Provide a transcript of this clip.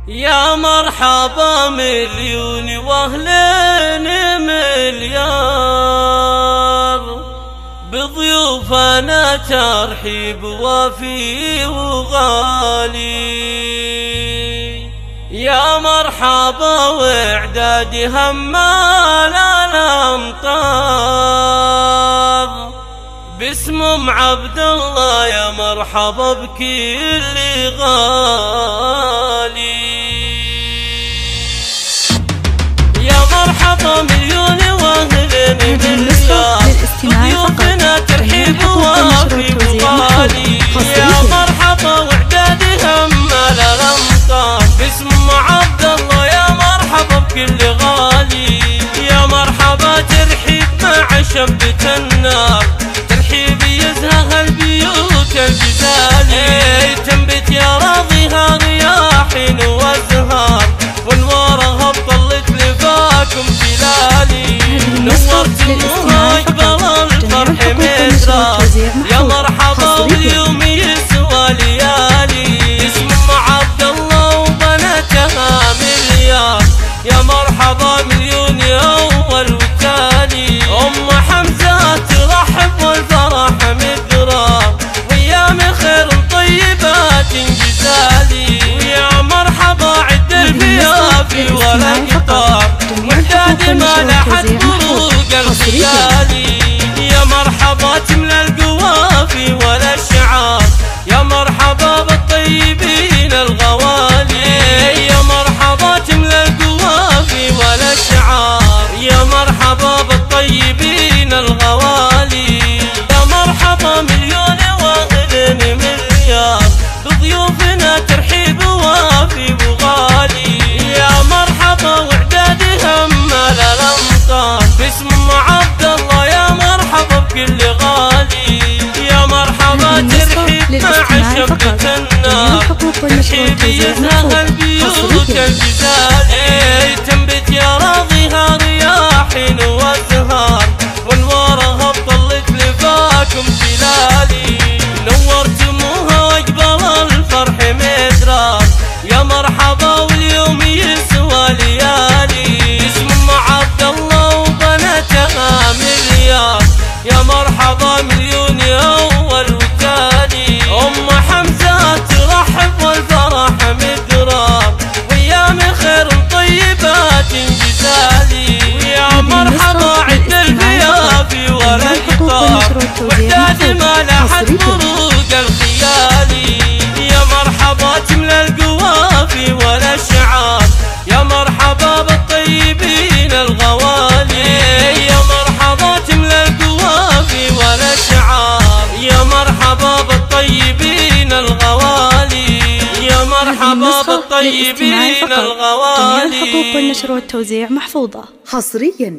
يا مرحبا مليون واهلين مليار، بضيوفنا ترحيب وافي وغالي. يا مرحبا واعداد همال الامطار، باسم عبد الله يا مرحبا بكل غالي. يا مرحبا مليون واهلين مليار، ضيوفنا ترحيب وافي وغالي. يا مرحبا واعداد همال الامطار، باسم عبد الله يا مرحبا بكل غالي. يا مرحبا ترحيب مع شبة النار، ترحيب يزهى البيوت الجزالي. تنبت يا راضيها رياحين وازهار، وانوارها بطلت لفاكم جلالي. نورتموها اقبل الفرح مدرار، يا مرحبا واليوم يسوى ليالي. اسم عبد الله وبناتها مليار، يا مرحبا مليون اول وتالي. ام حمزه ترحب والفرح مدرار، وايام خير طيبات جزالي. ويا مرحبا عد الفيافي ولا قطار، واعداد ما لحد بروق الخيالي. يا مرحبا تملى القوافي ولا الشعار، يا مرحبا بالطيبين الغوالي. يا مرحبا تملى القوافي ولا الشعار، يا مرحبا بالطيبين الغوالي. يا مرحبا مليون واهلين مليار، بضيوفنا ترحيب وافي وغالي. يا مرحبا واعداد همال الامطار، باسم عبد الله يا مرحبا بكل غالي. يا مرحبا ترحيب مع شبة النار، ترحيب يزهى البيوت الجزالي. تنبت يا راضيها رياحين وازهار، وانوارها بطلت لفاكم جلالي. نورتموها واقبل الفرح مدرار، يا مرحبا واليوم يسوى ليالي. اسم عبد الله وبناتها مليار، يا مرحبا مليون اول وتالي. ام حمزه ترحب والفرح مدرار، وايام خير طيبات جزالي. ويا مرحبا عد الفيافي ولا القطار، واعداد ما لحد بروق الخيالي. يا مرحبا تملى القوافي ولا الشعار، يا مرحبا بالطيبين الغوالي. يا مرحبا تملى القوافي ولا الشعار، يا مرحبا بالطيبين الغوالي. يا مرحبا بالطيبين الغوالي. جميع الحقوق والنشر والتوزيع محفوظة حصريا